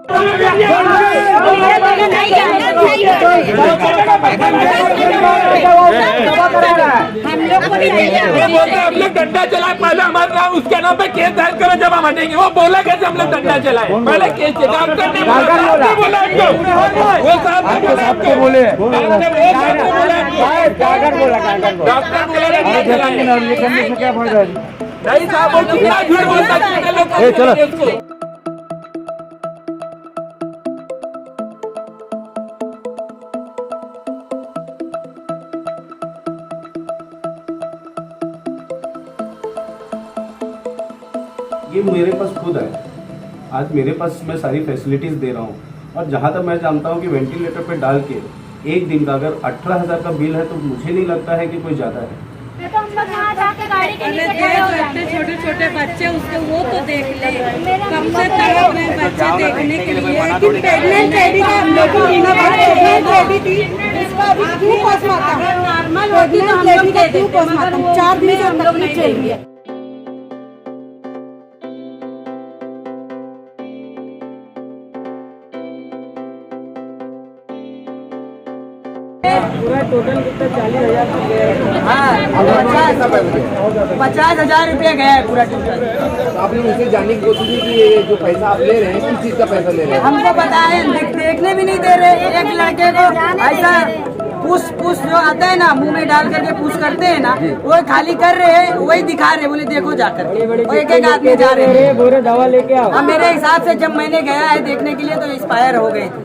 हम लोग डंडा चलाए पहले हमारे नाम उसके नाम पे केस दायर करो जब हम हटेंगे। वो बोला कैसे हम लोग डंडा चलाए, पहले केस डॉक्टर ने बोला वो साहब ने बोले डॉक्टर बोला क्या फायदा नहीं साहब वो कितना झूठ बोलता है लोग। ये मेरे पास खुद है, आज मेरे पास मैं सारी फैसिलिटीज दे रहा हूँ और जहाँ तक मैं जानता हूँ कि वेंटिलेटर पे डाल के एक दिन का अगर 18,000 का बिल है तो मुझे नहीं लगता है कि कोई ज़्यादा है। छोटे छोटे बच्चे उसके वो तो देख ले, कम से कम बच्चे देखने के लिए प्रेग्नेंट लेडी का हम लोग नॉर्मल होती तो हम लोग 4 दिन से हम लोग नहीं चल रही है। पूरा टोटल कितना 40,000 हाँ 50,000 रुपया गया है पूरा टोटल। आपने उनसे जानने की कोशिश की कि ये जो पैसा आप ले रहे हैं किस चीज का पैसा ले रहे हैं? हमको बताए देखने भी नहीं दे रहे। एक लड़के को ऐसा पुश जो आता है ना मुंह में डाल करके पुश करते हैं ना वो खाली कर रहे हैं, वही दिखा रहे बोले देखो जाकर एक एक आदमी जा रहे हैं। बोरे दवा लेके आओ। मेरे हिसाब से जब मैंने गया है देखने के लिए तो एक्सपायर हो गई थी,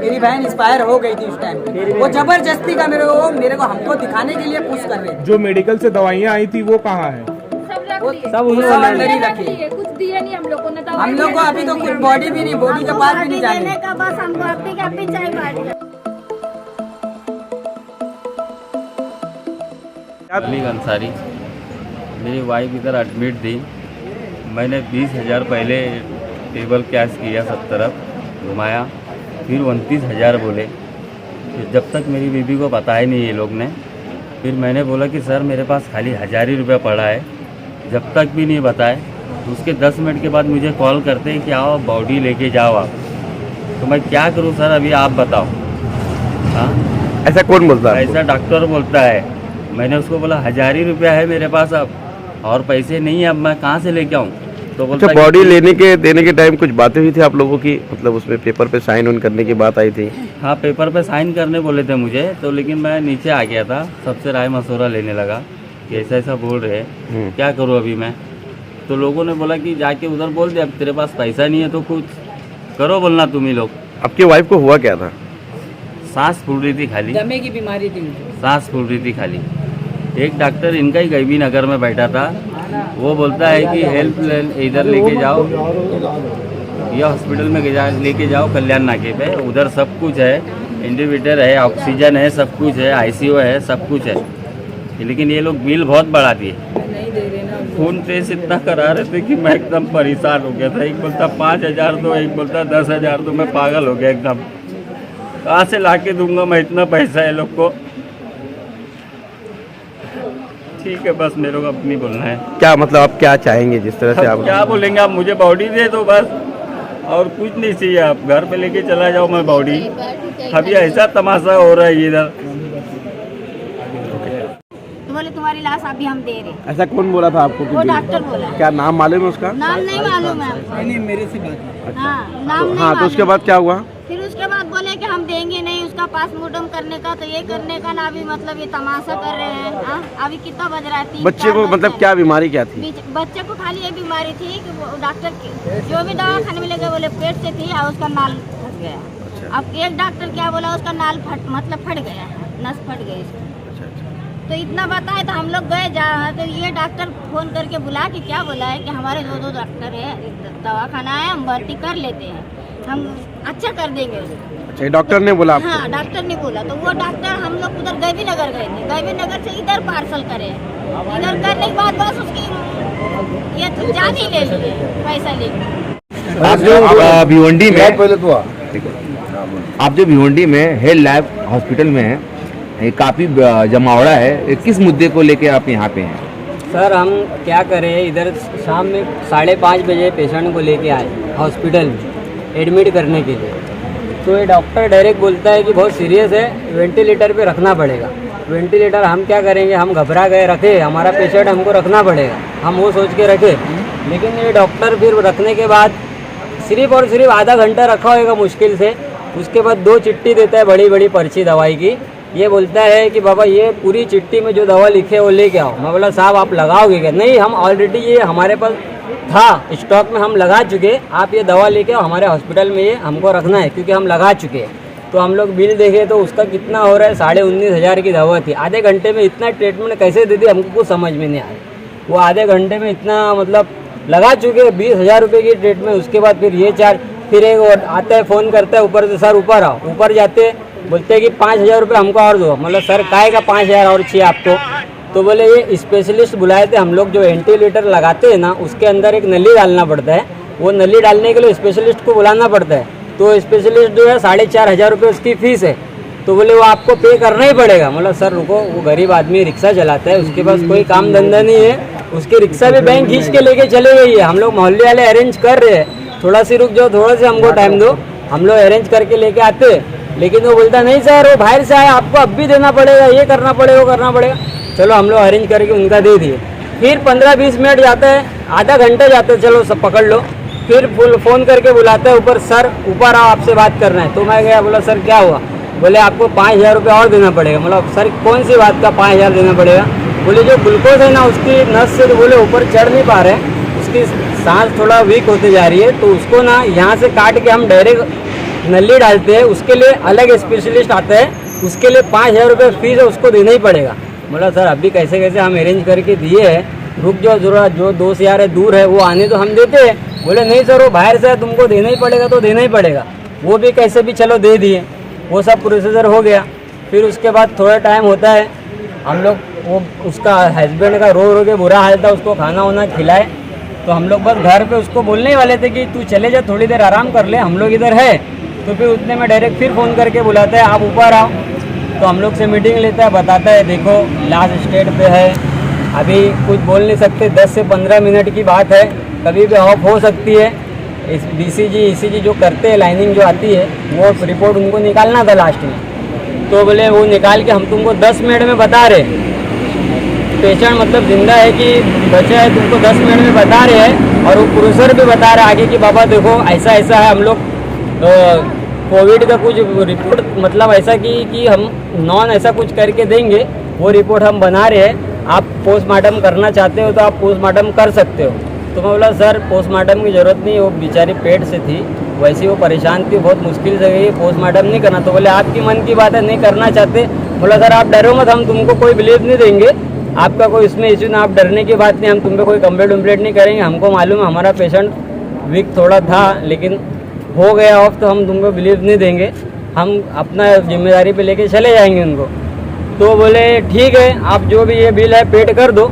मेरी बहन एक्सपायर हो गई थी उस टाइम। वो जबरदस्ती का मेरे को हमको दिखाने के लिए पुश कर रहे थे। जो मेडिकल से दवाइयाँ आई थी वो कहाँ है? सब अंदर ही रखी। कुछ दिए नहीं हम लोग को, हम लोग को अभी तो कुछ बॉडी भी नहीं, बॉडी के पास भी नहीं जाने का बस हमको अपनी चाय बांट। अली अंसारी, मेरी वाइफ इधर एडमिट थी। मैंने 20,000 पहले टेबल कैश किया, सब तरफ घुमाया, फिर 29,000 बोले। फिर जब तक मेरी बीबी को बताया नहीं ये लोग ने, फिर मैंने बोला कि सर मेरे पास खाली 1,000 ही रुपया पड़ा है। जब तक भी नहीं बताए तो उसके 10 मिनट के बाद मुझे कॉल करते हैं कि आओ बॉडी लेके जाओ आप। तो मैं क्या करूं सर, अभी आप बताओ। हाँ ऐसा कौन बोलता है? ऐसा डॉक्टर बोलता है। मैंने उसको बोला 1,000 ही रुपया है मेरे पास अब, और पैसे नहीं है, अब मैं कहाँ से लेके आऊँ? तो बोलता बॉडी देने के टाइम कुछ बातें हुई थी आप लोगों की, मतलब उसमें पेपर पे साइन ऑन करने की बात आई थी? हाँ पेपर पे साइन करने बोले थे मुझे, तो लेकिन मैं नीचे आ गया था, सबसे राय मशवरा लेने लगा कि ऐसा ऐसा बोल रहे हैं, क्या करूँ अभी मैं? तो लोगों ने बोला कि जाके उधर बोल दे, अब तेरे पास पैसा नहीं है तो कुछ करो बोलना तुम ही लोग। आपकी वाइफ को हुआ क्या था? सांस फूल रही थी खाली, दमे की बीमारी थी, सांस फूल रही थी खाली। एक डॉक्टर इनका ही गैबी नगर में बैठा था, वो बोलता है कि हेल्प इधर लेके जाओ, या हॉस्पिटल में लेके जाओ कल्याण नाके पे, उधर सब कुछ है, इंडिविटर है, ऑक्सीजन है, सब कुछ है, ICU है, सब कुछ है। लेकिन ये लोग बिल बहुत बढ़ा दिए। खून टेस्ट इतना करा रहे थे कि मैं एकदम परेशान हो गया था। एक बोलता 5,000 दो, एक बोलता 10,000 दो, मैं पागल हो गया एकदम। कहाँ से ला के दूंगा मैं इतना पैसा ये लोग को? ठीक है बस मेरे को अपनी बोलना है। क्या मतलब आप क्या चाहेंगे जिस तरह से आप? क्या बोलेंगे आप? मुझे बॉडी दे दो बस, और कुछ नहीं चाहिए। आप घर पे लेके चला जाओ मैं बॉडी। अभी ऐसा तमाशा हो रहा है इधर। बोले तुम्हारी लाश अभी हम दे रहे। ऐसा कौन बोला था आपको? वो डॉक्टर बोला। क्या नाम मालूम है उसका? नाम नहीं मालूम है। नहीं मेरे से बात। हाँ नाम नहीं हाँ तो उसके बाद क्या हुआ? फिर उसके बाद बोले कि हम देंगे नहीं, उसका पासपोर्टम करने का, तो ये करने का ना, अभी मतलब ये तमाशा कर रहे हैं। अभी कितना बज रहा है? 3-4 बच्चे को मतलब क्या बीमारी क्या थी? बच्चे को खाली ये बीमारी थी कि डॉक्टर जो भी दवा खाने में लगे बोले पेट से थी और उसका नाल फट गया। अब एक डॉक्टर क्या बोला, उसका नाल फट गया है, नस फट गई। तो इतना बताए तो हम लोग गए तो ये डॉक्टर फोन करके बुला के क्या बोला है कि हमारे 2 डॉक्टर है, दवाखाना है, हम भर्ती कर लेते हैं, हम अच्छा कर देंगे उसको। अच्छा डॉक्टर ने बोला आपको? हाँ डॉक्टर ने बोला। तो वो डॉक्टर हम लोग उधर गैबी नगर गए थे, गैबी नगर से इधर पार्सल करे, इधर करने के बाद बस उसकी ये जान ही ले लिए पैसा लेके। आप जो भिवंडी में हेल्थ लैब हॉस्पिटल में है, ये काफ़ी जमावड़ा है, किस मुद्दे को लेके आप यहाँ पे हैं? सर हम क्या करें, इधर शाम में 5:30 बजे पेशेंट को लेके आए हॉस्पिटल में, एडमिट करने के लिए। तो ये डॉक्टर डायरेक्ट बोलता है कि बहुत सीरियस है, वेंटिलेटर पे रखना पड़ेगा। वेंटिलेटर हम क्या करेंगे, हम घबरा गए, रखे, हमारा पेशेंट हमको रखना पड़ेगा, हम वो सोच के रखे। लेकिन ये डॉक्टर फिर रखने के बाद सिर्फ और सिर्फ आधा घंटा रखा होगा मुश्किल से, उसके बाद 2 चिट्ठी देता है, बड़ी बड़ी पर्ची दवाई की। ये बोलता है कि बाबा ये पूरी चिट्ठी में जो दवा लिखे वो लेके आओ। मैं बोला साहब आप लगाओगे क्या? नहीं, हम ऑलरेडी ये हमारे पास था स्टॉक में, हम लगा चुके, आप ये दवा लेके आओ, हमारे हॉस्पिटल में ये हमको रखना है क्योंकि हम लगा चुके हैं। तो हम लोग बिल देखे तो उसका कितना हो रहा है, 19,500 की दवा थी। आधे घंटे में इतना ट्रीटमेंट कैसे दे दी हमको कुछ समझ में नहीं आया। वो आधे घंटे में इतना मतलब लगा चुके 20,000 रुपये की ट्रीटमेंट। उसके बाद फिर ये चार्ज, फिर एक और आता है फ़ोन करता है ऊपर से, सर ऊपर आओ। ऊपर जाते बोलते हैं कि 5,000 रुपये हमको और दो। मतलब सर काय का 5,000 और चाहिए आपको? तो बोले ये स्पेशलिस्ट बुलाए थे हम लोग, जो वेंटिलेटर लगाते हैं ना उसके अंदर एक नली डालना पड़ता है, वो नली डालने के लिए स्पेशलिस्ट को बुलाना पड़ता है। तो स्पेशलिस्ट जो है 4,500 रुपये उसकी फ़ीस है। तो बोले वो आपको पे करना ही पड़ेगा। मतलब सर रुको, वो गरीब आदमी रिक्शा चलाता है, उसके पास कोई काम धंधा नहीं है, उसकी रिक्शा भी बैंक खींच के लेके चले गई है। हम लोग मोहल्ले वाले अरेंज कर रहे हैं, थोड़ा सी रुक जाओ, थोड़ा सा हमको टाइम दो, हम लोग अरेंज करके लेके आते। लेकिन वो बोलता नहीं सर वो बाहर से आया, आपको अब भी देना पड़ेगा, ये करना पड़ेगा, वो करना पड़ेगा। चलो हम लोग अरेंज करके उनका दे दिए। फिर 15-20 मिनट जाता है, आधा घंटा जाता है, चलो सब पकड़ लो। फिर फ़ोन करके बुलाता है ऊपर, सर ऊपर आओ आपसे बात करना है। तो मैं गया, बोला सर क्या हुआ? बोले आपको 5,000 रुपये और देना पड़ेगा। मतलब सर कौन सी बात का 5,000 देना पड़ेगा? बोले जो ग्लूकोज है ना उसकी नस से, तो बोले ऊपर चढ़ नहीं पा रहे हैं, उसकी सांस थोड़ा वीक होती जा रही है, तो उसको ना यहाँ से काट के हम डायरेक्ट नली डालते हैं, उसके लिए अलग स्पेशलिस्ट आता है, उसके लिए 5,000 रुपये फीस है, उसको देना ही पड़ेगा। बोला सर अभी कैसे कैसे हम अरेंज करके दिए हैं, रुक जाओ जरा, जो 2 शहर है दूर है वो आने तो हम देते हैं। बोले नहीं सर वो बाहर से है, तुमको देना ही पड़ेगा, तो देना ही पड़ेगा। वो भी कैसे भी चलो दे दिए, वो सब प्रोसीजर हो गया। फिर उसके बाद थोड़ा टाइम होता है, हम लोग वो उसका हस्बैंड का रो के बुरा हाल था, उसको खाना वाना खिलाए। तो हम लोग बस घर पे उसको बोलने ही वाले थे कि तू चले जा, थोड़ी देर आराम कर ले, हम लोग इधर है। तो फिर उतने में डायरेक्ट फिर फ़ोन करके बुलाता है आप ऊपर आओ। तो हम लोग से मीटिंग लेता है, बताता है देखो लास्ट स्टेट पे है, अभी कुछ बोल नहीं सकते, 10 से 15 मिनट की बात है, कभी भी ऑफ हो सकती है। इस BCG ECG जो करते हैं, लाइनिंग जो आती है, वो रिपोर्ट उनको निकालना था लास्ट में। तो बोले वो निकाल के हम तुमको 10 मिनट में बता रहे, पेशेंट मतलब जिंदा है कि बचा है तुमको 10 मिनट में बता रहे हैं। और वो प्रोफेसर भी बता रहे आगे कि बाबा देखो ऐसा ऐसा है, हम लोग कोविड का कुछ रिपोर्ट मतलब ऐसा कि हम नॉन ऐसा कुछ करके देंगे, वो रिपोर्ट हम बना रहे हैं, आप पोस्टमार्टम करना चाहते हो तो आप पोस्टमार्टम कर सकते हो। तो मैं बोला सर पोस्टमार्टम की ज़रूरत नहीं, वो बेचारी पेट से थी, वैसे वो परेशान थी, बहुत मुश्किल से गई, पोस्टमार्टम नहीं करना। तो बोले आपकी मन की बात है, नहीं करना चाहते। बोला सर आप डरो मत, हम तुमको कोई बिलीव नहीं देंगे, आपका कोई इसमें इश्यू ना, आप डरने की बात नहीं, हम तुम पे कोई कंप्लेंट वम्प्लेट नहीं करेंगे। हमको मालूम है हमारा पेशेंट वीक थोड़ा था, लेकिन हो गया ऑफ, तो हम तुमको बिलीव नहीं देंगे, हम अपना जिम्मेदारी पे लेके चले जाएंगे उनको। तो बोले ठीक है, आप जो भी ये बिल है पेड कर दो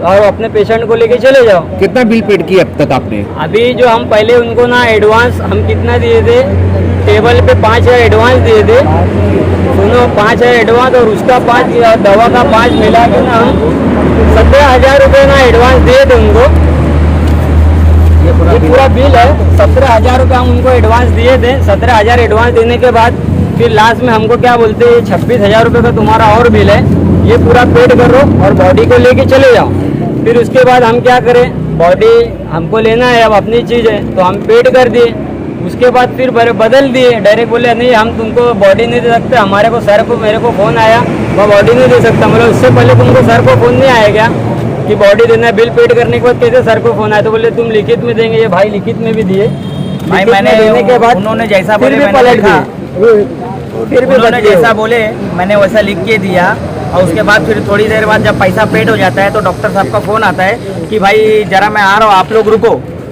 और अपने पेशेंट को लेके चले जाओ। कितना बिल पेड किया अब तक आपने? अभी जो हम पहले उनको ना एडवांस हम कितना दिए थे, टेबल पे 5,000 एडवांस दिए थे, सुनो 5,000 एडवांस और उसका 5 दवा का 5 मिला के ना हम 17,000 रुपये ना एडवांस दिए थे उनको। ये पूरा बिल है, 17,000 रुपये हम उनको एडवांस दिए थे। 17,000 एडवांस देने के बाद फिर लास्ट में हमको क्या बोलते हैं, 26,000 रुपये का तुम्हारा और बिल है, ये पूरा पेड करो और बॉडी को लेके चले जाओ। फिर उसके बाद हम क्या करें, बॉडी हमको लेना है, अब अपनी चीज़ है तो हम पेड कर दिए। उसके बाद फिर बदल दिए, डायरेक्ट बोले नहीं हम तुमको बॉडी नहीं दे सकते, हमारे को सर को मेरे को फ़ोन आया मैं बॉडी नहीं दे सकता। मतलब इससे पहले तुमको सर को फ़ोन नहीं आया क्या कि बॉडी देना है? बिल पेड करने के बाद कैसे सर को फ़ोन आया? तो बोले तुम लिखित में देंगे, ये भाई लिखित में भी दिए भाई, मैंने देने के बाद उन्होंने जैसा बोले मैंने लिखा, फिर भी उन्होंने जैसा बोले मैंने वैसा लिख के दिया। और उसके बाद फिर थोड़ी देर बाद जब पैसा पेड हो जाता है तो डॉक्टर साहब का फ़ोन आता है कि भाई जरा मैं आ रहा हूँ, आप लोग रुको।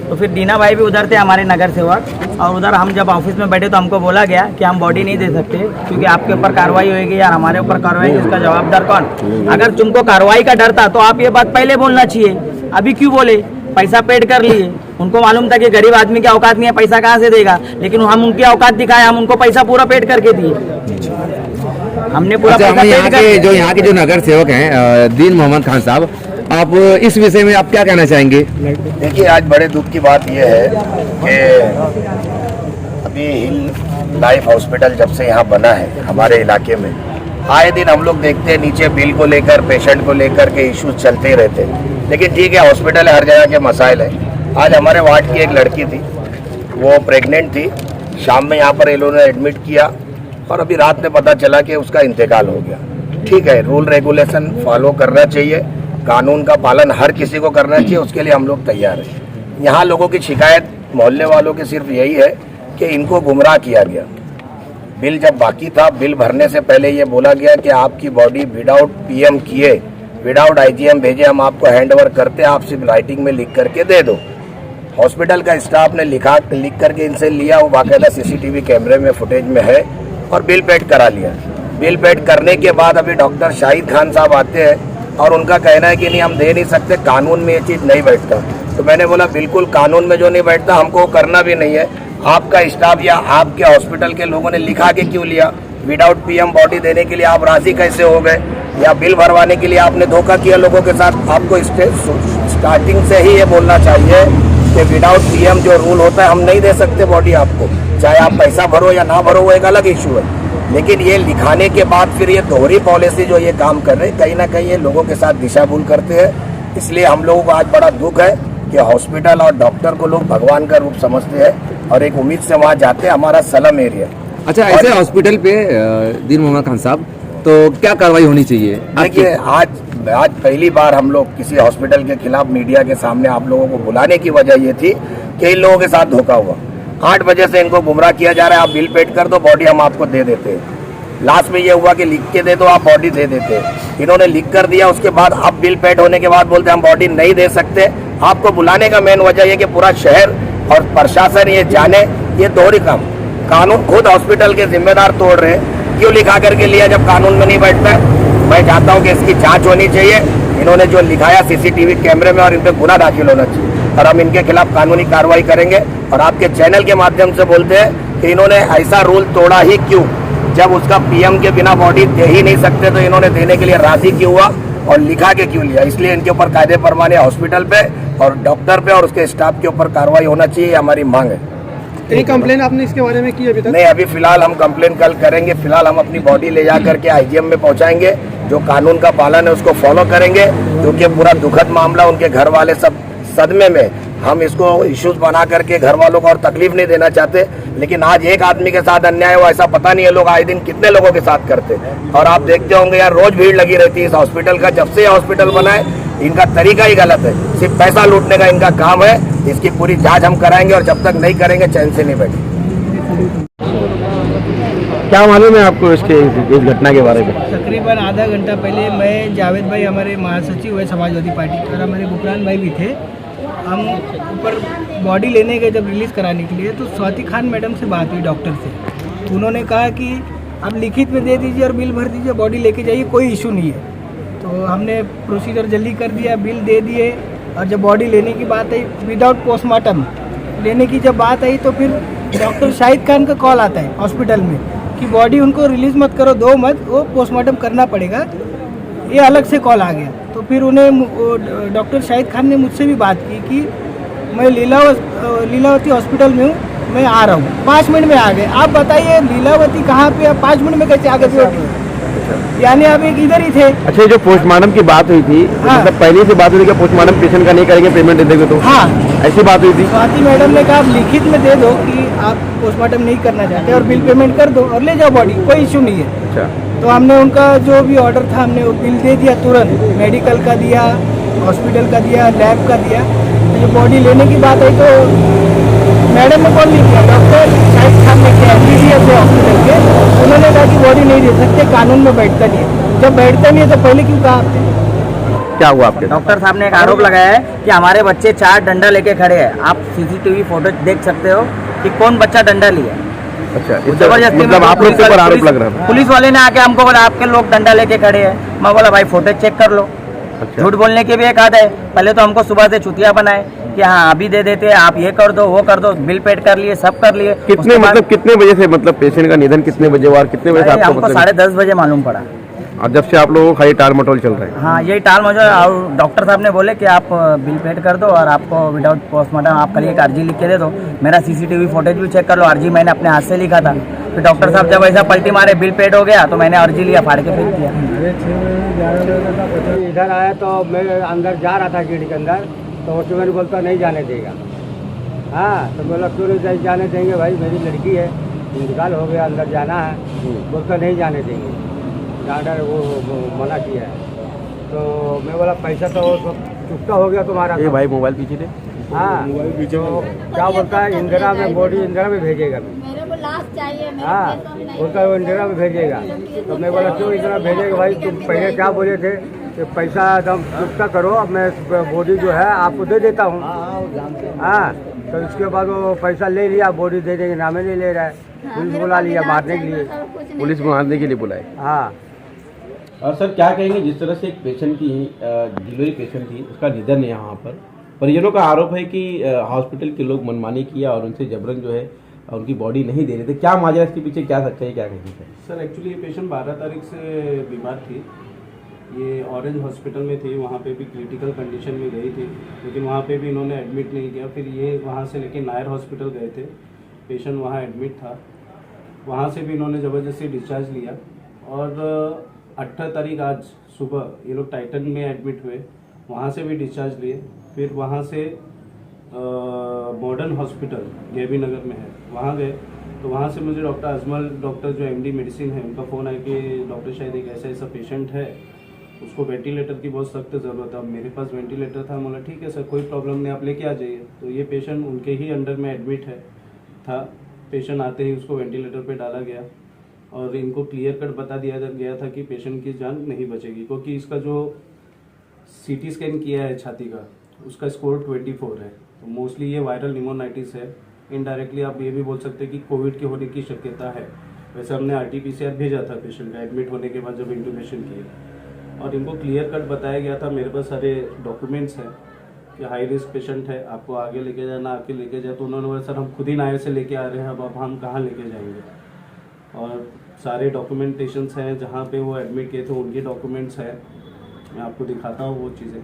तो फिर दीना भाई भी उधर थे हमारे नगर सेवक, और उधर हम जब ऑफिस में बैठे तो हमको बोला गया कि हम बॉडी नहीं दे सकते क्योंकि आपके ऊपर कार्रवाई होगी यार, हमारे ऊपर कार्रवाई, इसका जवाबदार कौन? अगर तुमको कार्रवाई का डर था तो आप ये बात पहले बोलना चाहिए, अभी क्यों बोले? पैसा पेड कर लिए, उनको मालूम था कि गरीब आदमी की औकात नहीं है, पैसा कहाँ से देगा, लेकिन हम उनकी औकात दिखाए, हम उनको पैसा पूरा पेड करके दिए, हमने पूरा पैसा पेड कर। जो यहाँ के जो नगर सेवक हैं दीन मोहम्मद खान साहब, आप इस विषय में आप क्या कहना चाहेंगे? देखिए आज बड़े दुख की बात यह है कि अभी हिल लाइफ हॉस्पिटल जब से यहाँ बना है हमारे इलाके में, आए दिन हम लोग देखते हैं नीचे बिल को लेकर, पेशेंट को लेकर के इश्यूज चलते ही रहते हैं। लेकिन ठीक है, हॉस्पिटल है, हर जगह के मसाइल है। आज हमारे वार्ड की एक लड़की थी, वो प्रेग्नेंट थी, शाम में यहाँ पर इन्होंने एडमिट किया और अभी रात में पता चला कि उसका इंतकाल हो गया। ठीक है, रूल रेगुलेशन फॉलो करना चाहिए, कानून का पालन हर किसी को करना चाहिए, उसके लिए हम लोग तैयार हैं। यहाँ लोगों की शिकायत मोहल्ले वालों की सिर्फ यही है कि इनको गुमराह किया गया। बिल जब बाकी था, बिल भरने से पहले ये बोला गया कि आपकी बॉडी विदाउट पीएम किए, विदाउट आईजीएम भेजे हम आपको हैंडओवर करते, आप सिर्फ राइटिंग में लिख करके दे दो। हॉस्पिटल का स्टाफ ने लिख करके इनसे लिया, वो बाकायदा सीसीटीवी कैमरे में फुटेज में है, और बिल पेड करा लिया। बिल पेड करने के बाद अभी डॉक्टर शाहिद खान साहब आते हैं और उनका कहना है कि नहीं हम दे नहीं सकते, कानून में ये चीज़ नहीं बैठता। तो मैंने बोला बिल्कुल कानून में जो नहीं बैठता हमको करना भी नहीं है। आपका स्टाफ या आपके हॉस्पिटल के लोगों ने लिखा के क्यों लिया? विदाउट पीएम बॉडी देने के लिए आप राजी कैसे हो गए? या बिल भरवाने के लिए आपने धोखा किया लोगों के साथ? आपको स्टार्टिंग से ही ये बोलना चाहिए कि विदाउट पीएम जो रूल होता है हम नहीं दे सकते बॉडी आपको, चाहे आप पैसा भरो या ना भरो, वो एक अलग इशू है। लेकिन ये लिखाने के बाद फिर ये दोहरी पॉलिसी जो ये काम कर रहे हैं, कहीं ना कहीं ये लोगों के साथ दिशा भूल करते हैं। इसलिए हम लोगों को आज बड़ा दुख है कि हॉस्पिटल और डॉक्टर को लोग भगवान का रूप समझते हैं और एक उम्मीद से वहाँ जाते हैं। हमारा सलम एरिया। अच्छा, ऐसे हॉस्पिटल पे दीन मोहम्मद खान साहब, तो क्या कार्रवाई होनी चाहिए? देखिए, आज पहली बार हम लोग किसी हॉस्पिटल के खिलाफ मीडिया के सामने आप लोगों को बुलाने की वजह ये थी कि इन लोगों के साथ धोखा हुआ। 8 बजे से इनको गुमराह किया जा रहा है, आप बिल पेड कर दो, बॉडी हम आपको दे देते हैं। लास्ट में ये हुआ कि लिख के दे दो, आप बॉडी दे देते हैं। इन्होंने लिख कर दिया, उसके बाद अब बिल पेड होने के बाद बोलते हम बॉडी नहीं दे सकते। आपको बुलाने का मेन वजह ये कि पूरा शहर और प्रशासन ये जाने ये दोहरी काम, कानून खुद हॉस्पिटल के जिम्मेदार तोड़ रहे हैं। क्यों लिखा करके लिया जब कानून में नहीं बैठता है? मैं चाहता हूँ कि इसकी जांच होनी चाहिए। इन्होंने जो लिखाया सीसीटीवी कैमरे में, और इन पे गुना दाखिल होना चाहिए और हम इनके खिलाफ कानूनी कार्रवाई करेंगे। और आपके चैनल के माध्यम से बोलते हैं कि इन्होंने ऐसा रूल तोड़ा ही क्यों? जब उसका पीएम के बिना बॉडी दे ही नहीं सकते तो इन्होंने देने के लिए राजी क्यों हुआ और लिखा के क्यों लिया? इसलिए इनके ऊपर कायदे परमाने हॉस्पिटल पे और डॉक्टर पे और उसके स्टाफ के ऊपर कार्रवाई होना चाहिए, हमारी मांग है। कहीं कंप्लेन आपने इसके बारे में की अभी तक? नहीं, अभी फिलहाल हम कंप्लेन कल करेंगे। फिलहाल हम अपनी बॉडी ले जा करके आईजीएम में पहुंचाएंगे, जो कानून का पालन है उसको फॉलो करेंगे, क्योंकि पूरा दुखद मामला, उनके घर वाले सब सदमे में। हम इसको इश्यूज बना करके घर वालों को और तकलीफ नहीं देना चाहते, लेकिन आज एक आदमी के साथ अन्याय हुआ ऐसा पता नहीं है लोग आए दिन कितने लोगों के साथ करते। और आप देखते होंगे यार, रोज भीड़ लगी रहती है इस हॉस्पिटल का। जब से ये हॉस्पिटल बना है इनका तरीका ही गलत है, सिर्फ पैसा लूटने का इनका काम है। इसकी पूरी जांच हम कराएंगे और जब तक नहीं करेंगे चैन से नहीं बैठेंगे। क्या मालूम है आपको इसके इस घटना के बारे में? तकरीबन आधा घंटा पहले मैं, जावेद भाई हमारे महासचिव है समाजवादी पार्टी के, और हमारे गुफरान भाई भी थे। हम ऊपर बॉडी लेने गए जब रिलीज़ कराने के लिए, तो स्वाति खान मैडम से बात हुई डॉक्टर से। उन्होंने कहा कि आप लिखित में दे दीजिए और बिल भर दीजिए, बॉडी लेके जाइए, कोई इशू नहीं है। तो हमने प्रोसीजर जल्दी कर दिया, बिल दे दिए। और जब बॉडी लेने की बात आई, विदाउट पोस्टमार्टम लेने की जब बात आई, तो फिर डॉक्टर शाहिद खान का कॉल आता है हॉस्पिटल में कि बॉडी उनको रिलीज़ मत करो, दो मत, वो पोस्टमार्टम करना पड़ेगा। ये अलग से कॉल आ गया। तो फिर उन्हें डॉक्टर शाहिद खान ने मुझसे भी बात की कि मैं लीलावती हॉस्पिटल में हूँ, मैं आ रहा हूँ। 5 मिनट में आ गए। आप बताइए लीलावती कहाँ पे है? 5 मिनट में कैसे आ गए? यानी आप एक इधर ही थे। अच्छा, जो पोस्टमार्टम की बात हुई थी, हाँ। मतलब पहले से बात हुई थी कि पोस्टमार्टम पेशेंट का नहीं करेंगे, पेमेंट दे देंगे, तो हाँ ऐसी बात हुई थी। स्वाति मैडम ने कहा आप लिखित में दे दो कि आप पोस्टमार्टम नहीं करना चाहते और बिल पेमेंट कर दो और ले जाओ बॉडी, कोई इशू नहीं है। अच्छा, तो हमने उनका जो भी ऑर्डर था हमने वो बिल दे दिया तुरंत, मेडिकल का दिया, हॉस्पिटल का दिया, लैब का दिया। तो जब बॉडी लेने की बात आई तो मैडम ने कॉल नहीं किया, डॉक्टर शाहिद खान ने किया, MBBS है हॉस्पिटल के। उन्होंने कहा कि बॉडी नहीं दे सकते, कानून में बैठता नहीं है। जब बैठता नहीं है तो पहले क्यों कहा आपने? क्या हुआ आपके? डॉक्टर साहब ने एक आरोप लगाया है कि हमारे बच्चे 4 डंडा लेके खड़े हैं। आप सीसीटीवी फोटो देख सकते हो कि कौन बच्चा डंडा लिया। अच्छा, जबरदस्ती मतलब आप लोग के ऊपर आरोप लग रहा है। पुलिस वाले ने आके हमको बोला आपके लोग डंडा लेके खड़े हैं। मैं बोला भाई फोटो चेक कर लो। अच्छा। झूठ बोलने की भी एक आदत है। पहले तो हमको सुबह से चुतिया बनाए कि हाँ अभी दे देते हैं, आप ये कर दो वो कर दो, बिल पेड कर लिए, सब कर लिए। कितने मतलब कितने बजे से, मतलब पेशेंट का निधन कितने बजे हुआ और कितने बजे से आपको हमको 10:30 बजे मालूम पड़ा। और जब से आप लोगों को खाली टाल मटोल चल रहा है। हाँ, यही टाल मटोल। और डॉक्टर साहब ने बोले कि आप बिल पेड कर दो और आपको विदाउट पोस्टमार्टम आप कल एक अर्जी लिख के दे दो। मेरा सीसीटीवी फुटेज भी चेक कर लो, अर्जी मैंने अपने हाथ से लिखा था। फिर डॉक्टर साहब जब ऐसा पलटी मारे बिल पेड हो गया तो मैंने अर्जी लिया, फाड़ के फेंक दिया। इधर आया तो मैं अंदर जा रहा था गेट के अंदर, तो वॉचमैन बोलता नहीं जाने देगा। हाँ, तो बोला क्यों नहीं जाने देंगे भाई, मेरी लड़की है, इंतकाल हो गया, अंदर जाना है। बोलता नहीं जाने देंगे, डॉक्टर वो मना किया है। तो मैं बोला पैसा तो चुकता हो गया तुम्हारा। ये भाई मोबाइल पीछे थे। हाँ, तो क्या बोलता है इंदिरा में, बॉडी इंदिरा में भेजेगा। मेरे को लाश चाहिए। हाँ, बोलता है वो इंदिरा में भेजेगा। तो मैं बोला क्यों इंदिरा भेजेगा भाई, तुम पहले क्या बोले थे कि पैसा एकदम चुकता करो, अब मैं बॉडी जो है आपको दे देता हूँ। हाँ, तो इसके बाद वो पैसा ले लिया, बॉडी दे देंगे, नामे नहीं ले रहा है। पुलिस बुला लिया मारने के लिए, पुलिस मारने के लिए बुलाए। हाँ। और सर क्या कहेंगे, जिस तरह से एक पेशेंट की डिलीवरी पेशेंट थी, उसका निधन है यहाँ पर, परिजनों का आरोप है कि हॉस्पिटल के लोग मनमानी किया और उनसे जबरन जो है उनकी बॉडी नहीं दे रहे थे। क्या माजरा, इसके पीछे क्या सच्चाई, क्या कहेंगे सर? एक्चुअली ये पेशेंट 12 तारीख से बीमार थी। ये ऑरेंज हॉस्पिटल में थी, वहाँ पे भी क्रिटिकल कंडीशन में गई थी, लेकिन वहाँ पे भी इन्होंने एडमिट नहीं किया। फिर ये वहाँ से लेके नायर हॉस्पिटल गए थे, पेशेंट वहाँ एडमिट था, वहाँ से भी इन्होंने ज़बरदस्ती डिस्चार्ज लिया। और 18 तारीख आज सुबह ये लोग टाइटन में एडमिट हुए, वहाँ से भी डिस्चार्ज लिए। फिर वहाँ से मॉडर्न हॉस्पिटल गेबी नगर में है, वहाँ गए तो वहाँ से मुझे डॉक्टर अजमल, डॉक्टर जो एमडी मेडिसिन है, उनका फ़ोन आया कि डॉक्टर शायद एक ऐसा ऐसा पेशेंट है, उसको वेंटिलेटर की बहुत सख्त ज़रूरत है। अब मेरे पास वेंटिलेटर था, बोला ठीक है सर, कोई प्रॉब्लम नहीं, आप लेके आ जाइए। तो ये पेशेंट उनके ही अंडर में एडमिट है था। पेशेंट आते ही उसको वेंटिलेटर पे डाला गया और इनको क्लियर कट बता दिया गया था कि पेशेंट की जान नहीं बचेगी, क्योंकि इसका जो सीटी स्कैन किया है छाती का, उसका स्कोर 24 है। तो मोस्टली ये वायरल निमोनाइटिस है। इनडायरेक्टली आप ये भी बोल सकते हैं कि कोविड के होने की शक्यता है। वैसे हमने RT-PCR भेजा था पेशेंट का एडमिट होने के बाद, जब इंट्यूबेशन किए, और इनको क्लियर कट बताया गया था, मेरे पास सारे डॉक्यूमेंट्स हैं कि हाई रिस्क पेशेंट है, आपको आगे लेके जाना, आके लेके जाए। तो उन्होंने बोला सर हम खुद ही नायर से लेके आ रहे हैं, अब हम कहाँ लेके जाएंगे। और सारे डॉक्यूमेंटेशंस हैं, जहाँ पे वो एडमिट किए थे उनके डॉक्यूमेंट्स हैं, मैं आपको दिखाता हूँ वो चीज़ें।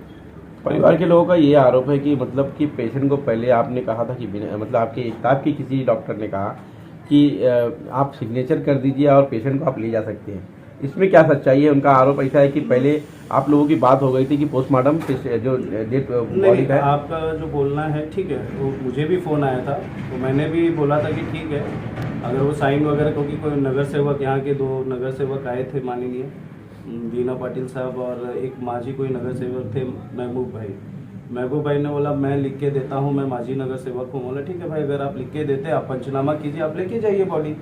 परिवार के लोगों का ये आरोप है कि मतलब कि पेशेंट को पहले आपने कहा था कि मतलब आपके स्टाफ के किसी डॉक्टर ने कहा कि आप सिग्नेचर कर दीजिए और पेशेंट को आप ले जा सकते हैं। इसमें क्या सच्चाई है? उनका आरोप ऐसा है कि पहले आप लोगों की बात हो गई थी कि पोस्टमार्टम जो डेट बॉडी का है। आपका जो बोलना है ठीक है, तो मुझे भी फ़ोन आया था, तो मैंने भी बोला था कि ठीक है, अगर वो साइन वगैरह, क्योंकि कोई नगर सेवक, यहाँ के 2 नगर सेवक आए थे माननीय बीना पाटिल साहब और एक माजी कोई नगर सेवक थे महबूब भाई ने बोला मैं लिख के देता हूँ, मैं माजी नगर सेवक हूँ। बोला ठीक है भाई, अगर आप लिख के देते, आप पंचनामा कीजिए, आप लेके जाइए बॉडी।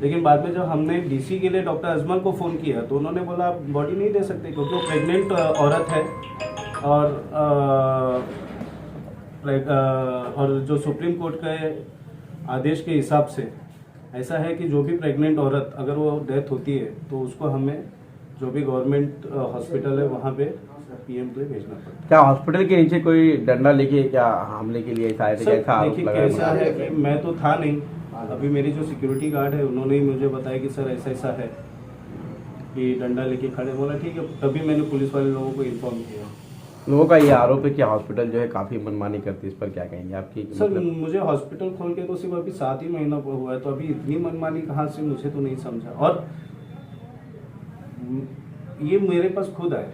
लेकिन बाद में जब हमने डीसी के लिए डॉक्टर अजमल को फ़ोन किया तो उन्होंने बोला आप बॉडी नहीं दे सकते, क्योंकि वो प्रेग्नेंट औरत है। और जो सुप्रीम कोर्ट के आदेश के हिसाब से ऐसा है कि जो भी प्रेग्नेंट औरत अगर वो डेथ होती है तो उसको हमें जो भी गवर्नमेंट हॉस्पिटल है वहाँ पे PM के लिए भेजना पड़ता है। क्या हॉस्पिटल के नीचे कोई डंडा लेके क्या हमले के लिए आए थे? कैसा आरोप लगा है? कैसा है कि मैं तो था नहीं, अभी मेरी जो सिक्योरिटी गार्ड है उन्होंने ही मुझे बताया कि सर ऐसा ऐसा है कि डंडा लेके खड़े। बोला ठीक है, तभी मैंने पुलिस वाले लोगों को इन्फॉर्म किया। लोगों का ये आरोप है कि हॉस्पिटल जो है काफ़ी मनमानी करती है, इस पर क्या कहेंगे आपकी? सर मुझे हॉस्पिटल खोल के तो सिर्फ अभी 7 ही महीना हुआ है, तो अभी इतनी मनमानी कहाँ से, मुझे तो नहीं समझा। और ये मेरे पास खुद है,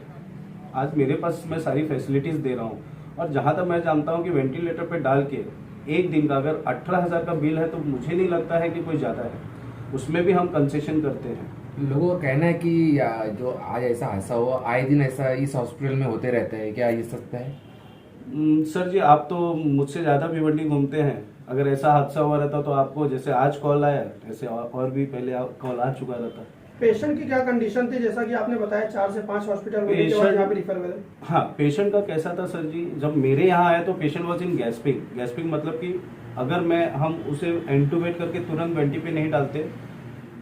आज मेरे पास मैं सारी फैसिलिटीज़ दे रहा हूँ, और जहाँ तक मैं जानता हूँ कि वेंटिलेटर पे डाल के एक दिन का अगर 18,000 का बिल है तो मुझे नहीं लगता है कि कोई ज़्यादा है, उसमें भी हम कंसेशन करते हैं। लोगों का कहना है कि जो आज ऐसा हादसा हुआ, आए दिन ऐसा इस हॉस्पिटल में होते रहता है, क्या ये सत्य है? सर जी, आप तो मुझसे ज़्यादा भिवंडी घूमते हैं। अगर ऐसा हादसा हुआ रहता तो आपको जैसे आज कॉल आया, ऐसे और भी पहले कॉल आ चुका रहता। पेशेंट की क्या कंडीशन थी? जैसा कि आपने बताया 4 से 5 हॉस्पिटल में यहाँ पे रिफर हुए। हाँ, पेशेंट का कैसा था सर जी, जब मेरे यहाँ आया तो पेशेंट वॉज इन गैस्पिंग मतलब कि अगर हम उसे इंटूबेट करके तुरंत वेंटी पे नहीं डालते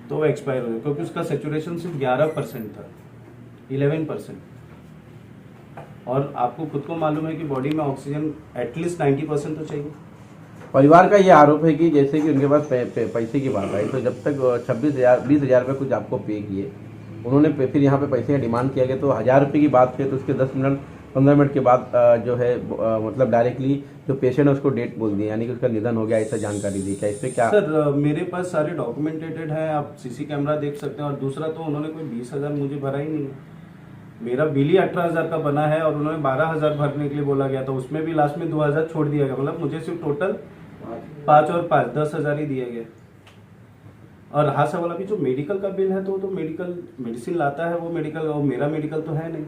तो वो एक्सपायर हो गया, क्योंकि उसका सेचुरेशन सिर्फ 11% था, 11%। और आपको खुद को मालूम है कि बॉडी में ऑक्सीजन एटलीस्ट 90% तो चाहिए। परिवार का ये आरोप है कि जैसे कि उनके पास पैसे की बात आई, तो जब तक 26,000 20,000 रुपये कुछ आपको पे किए, उन्होंने फिर यहाँ पे पैसे का डिमांड किया गया, तो 1000 रुपये की बात है तो उसके 10 मिनट 15 मिनट के बाद जो है मतलब डायरेक्टली जो पेशेंट है उसको डेट बोल दी, यानी कि उसका निधन हो गया, ऐसा जानकारी दी। क्या इस पे क्या? सर मेरे पास सारे डॉक्यूमेंटेटेड है, आप सीसी कैमरा देख सकते हैं। और दूसरा तो उन्होंने कोई 20,000 मुझे भरा ही नहीं है। मेरा बिल ही 18,000 का बना है और उन्होंने 12,000 भरने के लिए बोला गया था, उसमें भी लास्ट में 2,000 छोड़ दिया गया। मतलब मुझे सिर्फ टोटल 5 और 5 10,000 ही दिया गया। और हादसा वाला भी जो मेडिकल का बिल है तो मेडिकल मेडिसिन लाता है वो मेडिकल, और मेरा मेडिकल तो है नहीं।